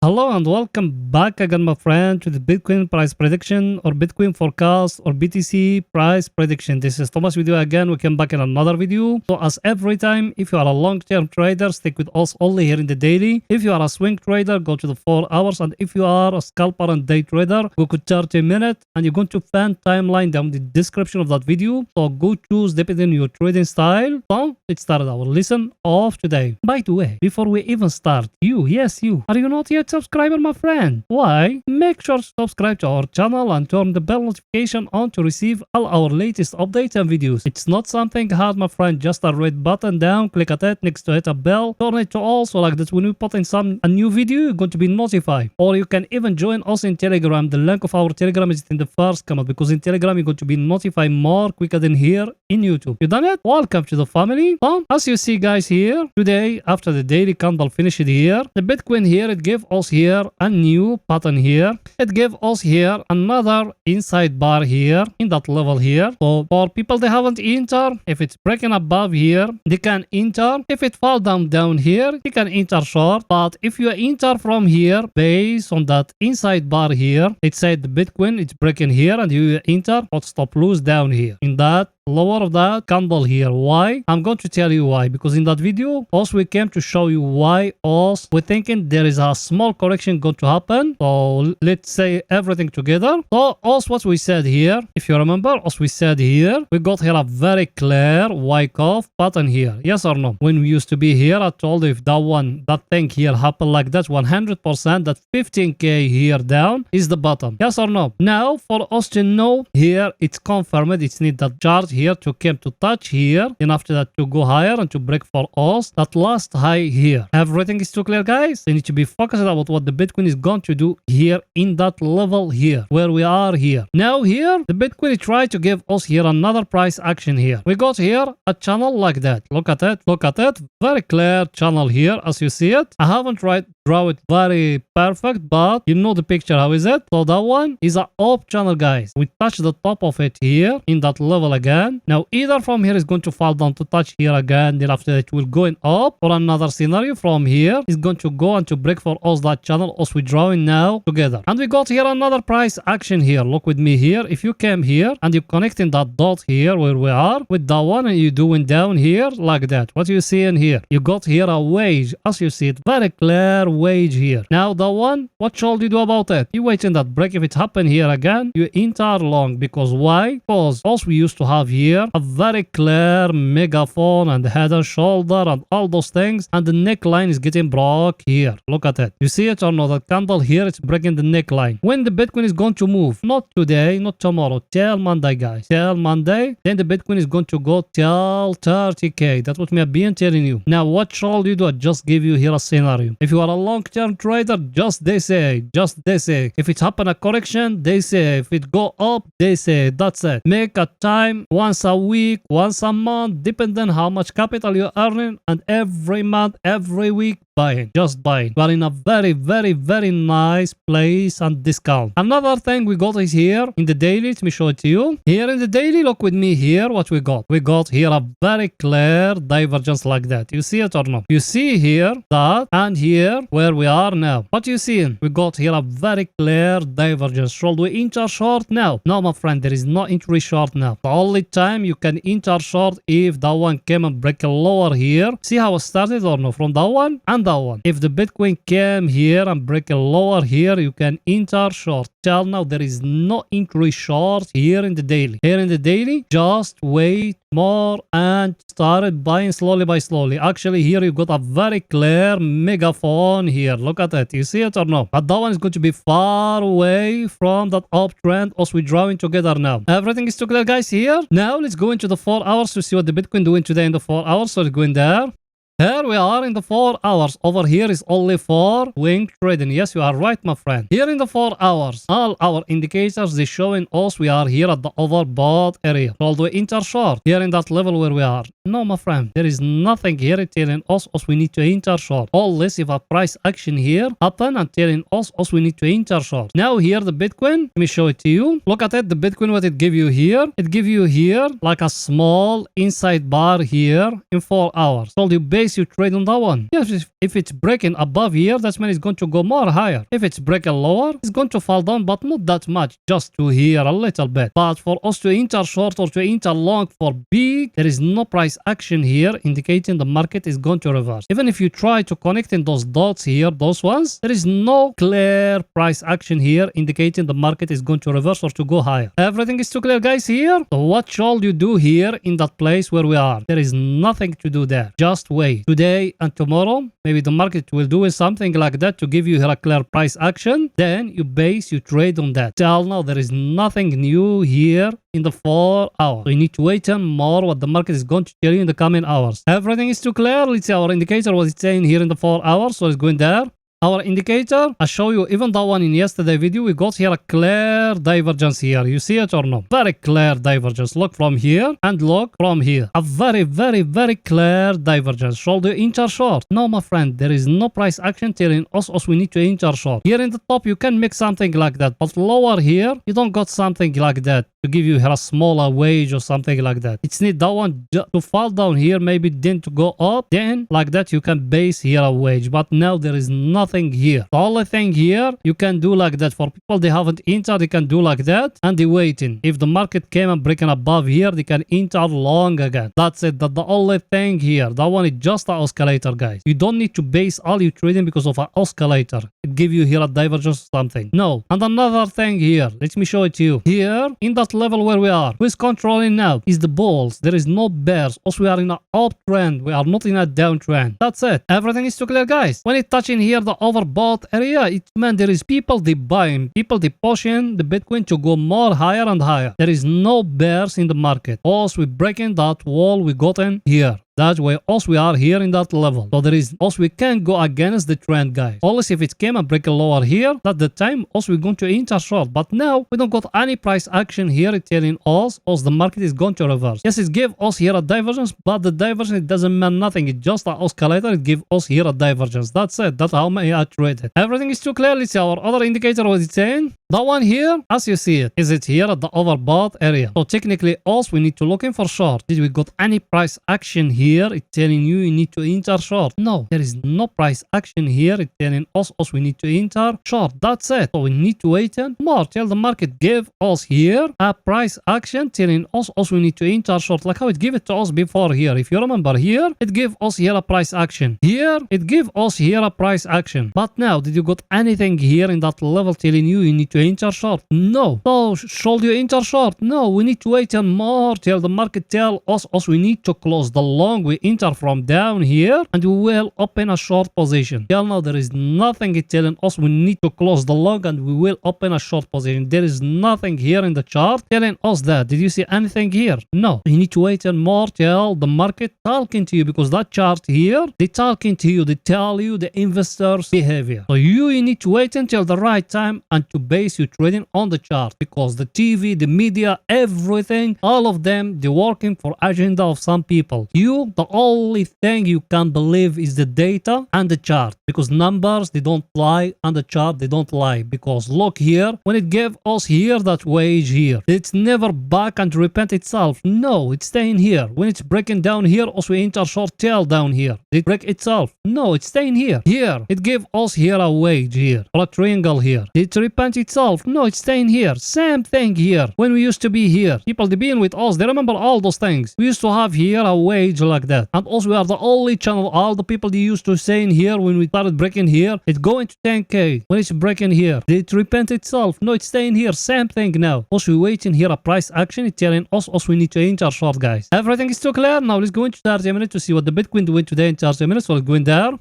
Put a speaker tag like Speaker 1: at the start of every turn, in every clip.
Speaker 1: Hello and welcome back again, my friend, to the Bitcoin price prediction or Bitcoin forecast or BTC price prediction. This is Thomas with you again. We came back in another video. So as every time, if you are a long-term trader, stick with us only here in the daily. If you are a swing trader, go to the 4 hours. And if you are a scalper and day trader, go to 30 minutes. And you're going to find timeline down in the description of that video. So go choose depending on your trading style. So let's start our lesson of today. By the way, before we even start, yes, you, are you not yet subscriber, my friend? Why? Make sure to subscribe to our channel and turn the bell notification on to receive all our latest updates and videos. It's not something hard, my friend, just a red button down, click at it, next to it a bell, turn it to all so like that when we put in a new video, you're going to be notified. Or you can even join us in Telegram. The link of our Telegram is in the first comment, because in Telegram you're going to be notified more quicker than here in YouTube. You done it? Welcome to the family. As you see, guys, here today after the daily candle finished here, the Bitcoin here, it gave us here a new pattern here. It gave us here another inside bar here in that level here. So for people they haven't entered, if it's breaking above here, they can enter. If it fall down here, they can enter short. But if you enter from here based on that inside bar here, it said the Bitcoin it's breaking here and you enter or stop loss down here in that lower of that candle here. Why? I'm going to tell you why, because in that video also we came to show you why us we're thinking there is a small correction going to happen. So let's say everything together. So also what we said here, if you remember, as we said here, we got here a very clear wake off pattern here. Yes or no? When we used to be here, I told you if that thing here happened like that 100%, that 15k here down is the bottom. Yes or no? Now for us to know here, it's confirmed, it's need that chart here to come to touch here, and after that to go higher and to break for us that last high here. Everything is too clear, guys. You need to be focused about what the Bitcoin is going to do here in that level here where we are here. Now here the Bitcoin tried to give us here another price action here. We got here a channel like that. Look at it, very clear channel here as you see it. I haven't draw it very perfect, but you know the picture, how is it? So that one is a up channel, guys. We touch the top of it here in that level again. Now either from here is going to fall down to touch here again, then after that will going up, or another scenario from here is going to go and to break for us that channel as we drawing now together. And we got here another price action here. Look with me here. If you came here and you connecting that dot here where we are with that one and you doing down here like that, what you see in here, you got here a wage as you see it, very clear wage here. Now that one, what should you do about it? You waiting that break. If it happen here again, you enter long, because why? Because also we used to have here a very clear megaphone and head and shoulder and all those things, and the neckline is getting broke here. Look at it. You see it or not? That candle here, it's breaking the neckline. When the Bitcoin is going to move, not today, not tomorrow, till Monday, guys, till Monday, then the Bitcoin is going to go till 30k. That's what me have been telling you. Now what should you do? I just give you here a scenario. If you are a long-term trader, just they say if it happen a correction, they say if it go up, they say that's it. Make a time once a week, once a month, depending how much capital you're earning, and every month, every week, buying, just buying. But in a very, very, very nice place and discount. Another thing we got is here in the daily. Let me show it to you. Here in the daily, look with me here what we got. We got here a very clear divergence like that. You see it or not? You see here that, and here where we are now. What you seeing? We got here a very clear divergence. Should we enter short now? No, my friend, there is no entry short now. The only time you can enter short if that one came and break a lower here. See how it started or no? From that one and that one. If the Bitcoin came here and break a lower here, you can enter short. Till now there is no entry short here in the daily. Here in the daily, just wait more and started buying slowly by slowly. Actually here you got a very clear megaphone here. Look at it. You see it or no? But that one is going to be far away from that uptrend as we drawing together now. Everything is together, guys, here. Now let's go into the 4 hours to see what the Bitcoin doing today in the 4 hours. So let's go in there. Here we are in the 4 hours. Over here is only for swing trading. Yes, you are right, my friend. Here in the 4 hours, all our indicators, they showing us we are here at the overbought area. Should we enter short here in that level where we are? No, my friend. There is nothing here telling us we need to enter short. Unless if a price action here happen and telling us we need to enter short. Now here the Bitcoin, let me show it to you. Look at it. The Bitcoin, what it give you here? It give you here like a small inside bar here in 4 hours. Told you base base your trade on that one. Yes, if it's breaking above here, that means it's going to go more higher. If it's breaking lower, it's going to fall down, but not that much, just to here a little bit. But for us to enter short or to enter long for big, there is no price action here indicating the market is going to reverse. Even if you try to connect in those dots here, those ones, there is no clear price action here indicating the market is going to reverse or to go higher. Everything is too clear, guys, here. So what shall you do here in that place where we are? There is nothing to do there. Just wait. Today and tomorrow, maybe the market will do something like that to give you here a clear price action. Then you base your trade on that. Till now, there is nothing new here in the 4 hours. So you need to wait on more what the market is going to tell you in the coming hours. Everything is too clear. Let's see our indicator, what it's saying here in the 4 hours. So it's going there. Our indicator, I show you even that one in yesterday video, we got here a clear divergence here. You see it or no? Very clear divergence. Look from here and look from here. A very, very, very clear divergence. Should you enter short? No, my friend, there is no price action telling us we need to enter short. Here in the top, you can make something like that, but lower here, you don't got something like that to give you here a smaller wage or something like that. It's need that one to fall down here, maybe then to go up, then like that you can base here a wage. But now there is nothing here. The only thing here you can do like that for people they haven't entered, they can do like that and they waiting. If the market came and breaking above here, they can enter long again. That's it. That's the only thing here. That one is just an oscillator, guys. You don't need to base all your trading because of an oscillator. It give you here a divergence or something. No. And another thing here, let me show it to you. Here in that level where we are, who is controlling now is the bulls. There is no bears. Also, we are in an uptrend. We are not in a downtrend. That's it. Everything is too clear, guys. When it touching here the overbought area, it means there is people they buying, people they pushing the Bitcoin to go more higher and higher. There is no bears in the market. Also, we breaking that wall we got in here. That way, also we are here in that level. So there is also we can go against the trend, guys. Always if it came and break a lower here, at the time also we're going to enter short. But now we don't got any price action here. It's telling us also the market is going to reverse. Yes, it gave us here a divergence, but the divergence it doesn't mean nothing. It's just an oscillator. It gives us here a divergence. That's it. That's how I trade it. Everything is too clear. Let's see our other indicator. What it's saying. That one here, as you see it, is it here at the overbought area. So technically also we need to looking for short. Did we got any price action here? It's telling you need to enter short. No, there is no price action here. It's telling us we need to enter short. That's it. So we need to wait and more till the market give us here a price action telling us we need to enter short, like how it gave it to us before here. If you remember here, it gave us here a price action. Here, it gave us here a price action. But now, did you got anything here in that level telling you need to enter short? No. So should you enter short? No, we need to wait and more till the market tell us we need to close the long. We enter from down here and we will open a short position. Till now there is nothing telling us we need to close the long and we will open a short position. There is nothing here in the chart telling us that. Did you see anything here? No. You need to wait and more till the market talking to you, because that chart here, they talking to you, they tell you the investors behavior. So you need to wait until the right time and to base your trading on the chart, because the TV, the media, everything, all of them, they're working for agenda of some people. You, the only thing you can believe is the data and the chart, because numbers, they don't lie, and the chart, they don't lie. Because look here, when it gave us here that wage here, it's never back and repent itself. No, it's staying here. When it's breaking down here, also enter short tail down here. It break itself. No, it's staying here. Here, it gave us here a wage here, or a triangle here. It repent itself. No, it's staying here. Same thing here. When we used to be here, people they being with us, they remember all those things. We used to have here a wage like that. And also we are the only channel, all the people they used to say in here when we started breaking here, it's going to 10k. When it's breaking here, it repent itself. No, it's staying here. Same thing now. Also we waiting here a price action. It's telling us we need to enter short, guys. Everything is too clear. Now let's go into 30 minutes to see what the Bitcoin doing today in 30 minutes. So let's go in there.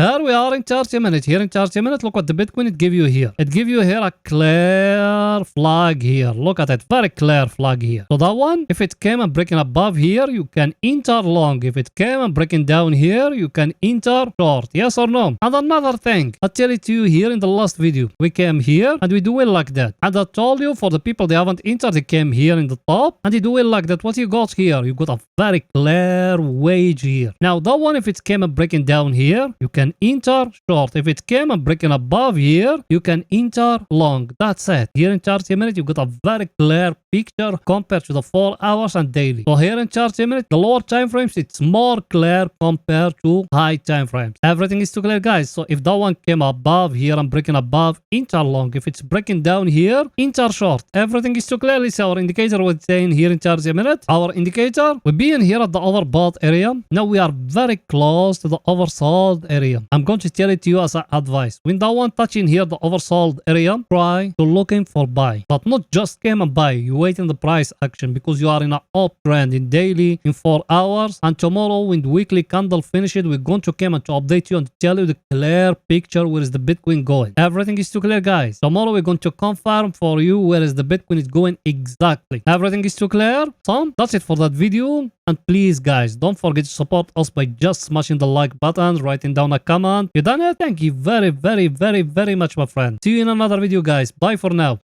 Speaker 1: Here we are in 30 minutes. Here in 30 minutes, look what the Bitcoin it give you here. It give you here a clear flag here. Look at it. Very clear flag here. So that one, if it came and breaking above here, you can enter long. If it came and breaking down here, you can enter short. Yes or no? And another thing, I tell it to you here in the last video. We came here and we do it like that. And I told you for the people they haven't entered, they came here in the top and they do it like that. What you got here? You got a very clear wage here. Now that one, if it came and breaking down here, you can can enter short. If it came and breaking above here, you can enter long. That's it. Here in chart minute, you got a very clear picture compared to the 4 hours and daily. So here in chart minute, the lower time frames, it's more clear compared to high time frames. Everything is too clear, guys. So if that one came above here and breaking above, enter long. If it's breaking down here, enter short. Everything is too clear. Let's see our indicator was saying here in chart minute. Our indicator will be in here at the overbought area. Now we are very close to the oversold area. I'm going to tell it to you as an advice. When that one touching here the oversold area, try to looking for buy, but not just came and buy. You wait in the price action because you are in an uptrend in daily in 4 hours, and tomorrow when the weekly candle finishes, we're going to come and to update you and tell you the clear picture where is the Bitcoin going. Everything is too clear, guys. Tomorrow we're going to confirm for you where is the Bitcoin is going exactly. Everything is too clear. So that's it for that video. And please, guys, don't forget to support us by just smashing the like button, writing down a comment. You done it? Thank you very, very, very, very much, my friend. See you in another video, guys. Bye for now.